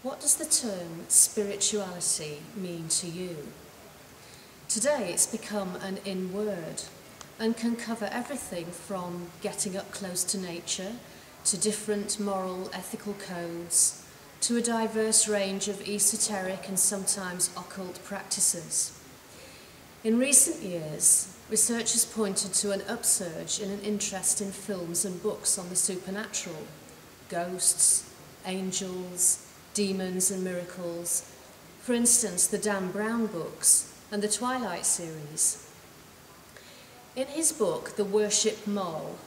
What does the term spirituality mean to you? Today it's become an in word and can cover everything from getting up close to nature, to different moral, ethical codes, to a diverse range of esoteric and sometimes occult practices. In recent years, research has pointed to an upsurge in an interest in films and books on the supernatural, ghosts, angels, demons and miracles. For instance, the Dan Brown books and the Twilight series. In his book, The Worship Mole,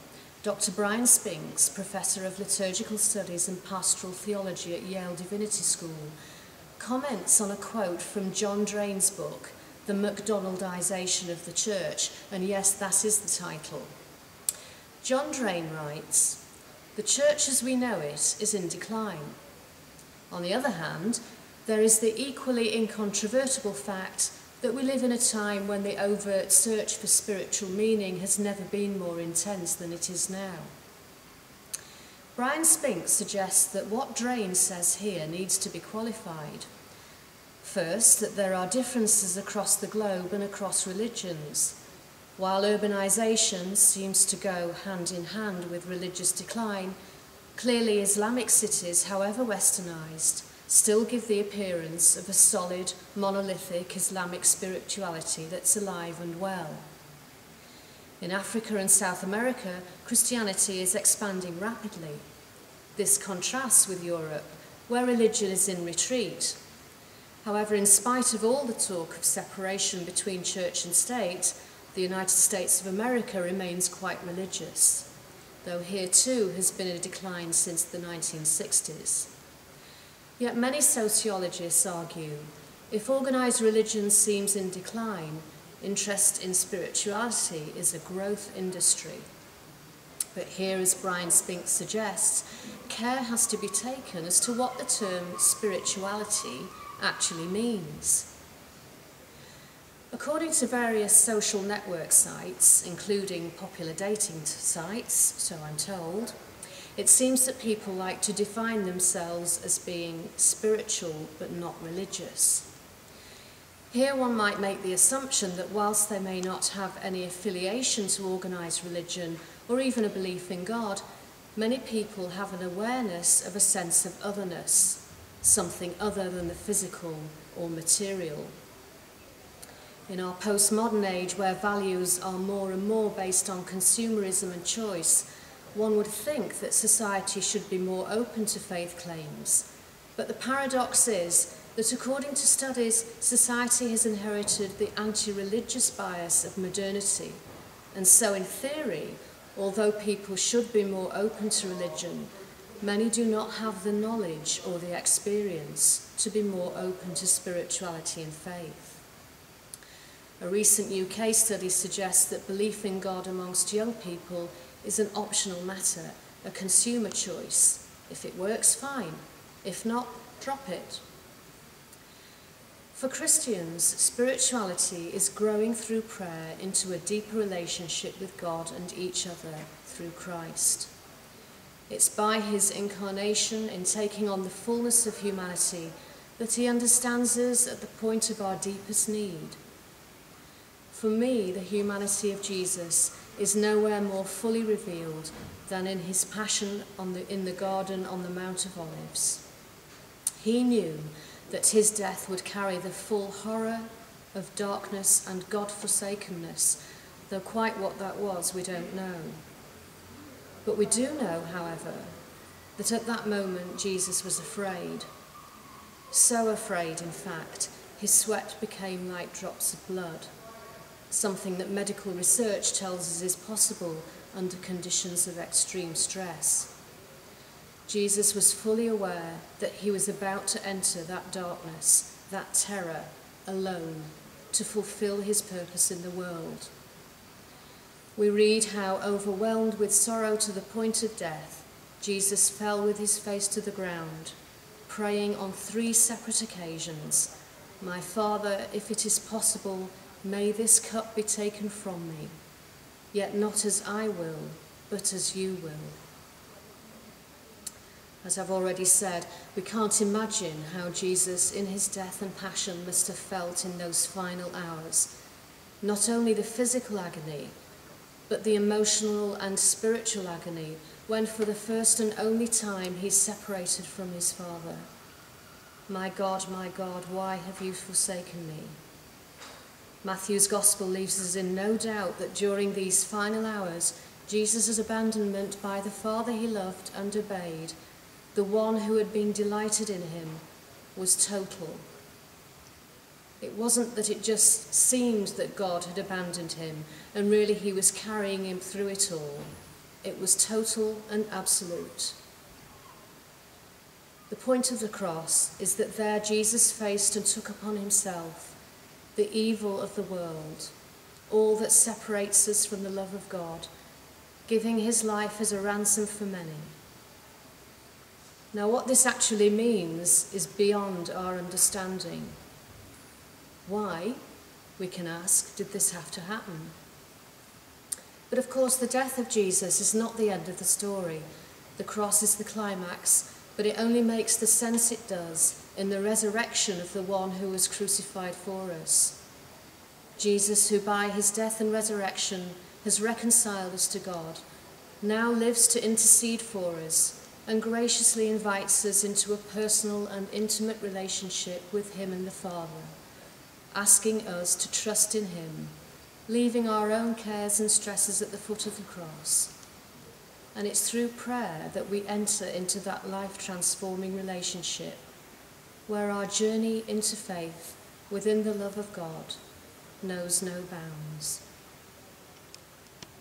Dr. Brian Spinks, Professor of Liturgical Studies and Pastoral Theology at Yale Divinity School, comments on a quote from John Drain's book, The MacDonaldization of the Church, and yes, that is the title. John Drain writes, "The church as we know it is in decline. On the other hand, there is the equally incontrovertible fact that we live in a time when the overt search for spiritual meaning has never been more intense than it is now." Brian Spinks suggests that what Drain says here needs to be qualified. First, that there are differences across the globe and across religions. While urbanisation seems to go hand in hand with religious decline, clearly Islamic cities, however westernised, still give the appearance of a solid, monolithic Islamic spirituality that's alive and well. In Africa and South America, Christianity is expanding rapidly. This contrasts with Europe, where religion is in retreat. However, in spite of all the talk of separation between church and state, the United States of America remains quite religious, though here too has been a decline since the 1960s. Yet many sociologists argue, if organised religion seems in decline, interest in spirituality is a growth industry. But here, as Brian Spinks suggests, care has to be taken as to what the term spirituality actually means. According to various social network sites, including popular dating sites, so I'm told, it seems that people like to define themselves as being spiritual but not religious. Here one might make the assumption that whilst they may not have any affiliation to organised religion or even a belief in God, many people have an awareness of a sense of otherness, something other than the physical or material. In our postmodern age, where values are more and more based on consumerism and choice, one would think that society should be more open to faith claims. But the paradox is that according to studies, society has inherited the anti-religious bias of modernity. And so in theory, although people should be more open to religion, many do not have the knowledge or the experience to be more open to spirituality and faith. A recent UK study suggests that belief in God amongst young people is an optional matter, a consumer choice. If it works, fine. If not, drop it. For Christians, spirituality is growing through prayer into a deeper relationship with God and each other through Christ. It's by his incarnation in taking on the fullness of humanity that he understands us at the point of our deepest need. For me, the humanity of Jesus is nowhere more fully revealed than in his passion in the garden on the Mount of Olives. He knew that his death would carry the full horror of darkness and God-forsakenness, though quite what that was we don't know. But we do know, however, that at that moment Jesus was afraid. So afraid, in fact, his sweat became like drops of blood, something that medical research tells us is possible under conditions of extreme stress. Jesus was fully aware that he was about to enter that darkness, that terror, alone, to fulfill his purpose in the world. We read how, overwhelmed with sorrow to the point of death, Jesus fell with his face to the ground, praying on 3 separate occasions, "My Father, if it is possible, may this cup be taken from me, yet not as I will, but as you will." As I've already said, we can't imagine how Jesus in his death and passion must have felt in those final hours. Not only the physical agony, but the emotional and spiritual agony when for the first and only time he's separated from his Father. My God, why have you forsaken me? Matthew's Gospel leaves us in no doubt that during these final hours, Jesus' abandonment by the Father he loved and obeyed, the one who had been delighted in him, was total. It wasn't that it just seemed that God had abandoned him and really he was carrying him through it all. It was total and absolute. The point of the cross is that there Jesus faced and took upon himself the evil of the world, all that separates us from the love of God, giving his life as a ransom for many. Now, what this actually means is beyond our understanding. Why, we can ask, did this have to happen? But of course, the death of Jesus is not the end of the story. The cross is the climax, but it only makes the sense it does in the resurrection of the one who was crucified for us. Jesus, who by his death and resurrection has reconciled us to God, now lives to intercede for us and graciously invites us into a personal and intimate relationship with him and the Father, asking us to trust in him, leaving our own cares and stresses at the foot of the cross. And it's through prayer that we enter into that life-transforming relationship, where our journey into faith within the love of God knows no bounds.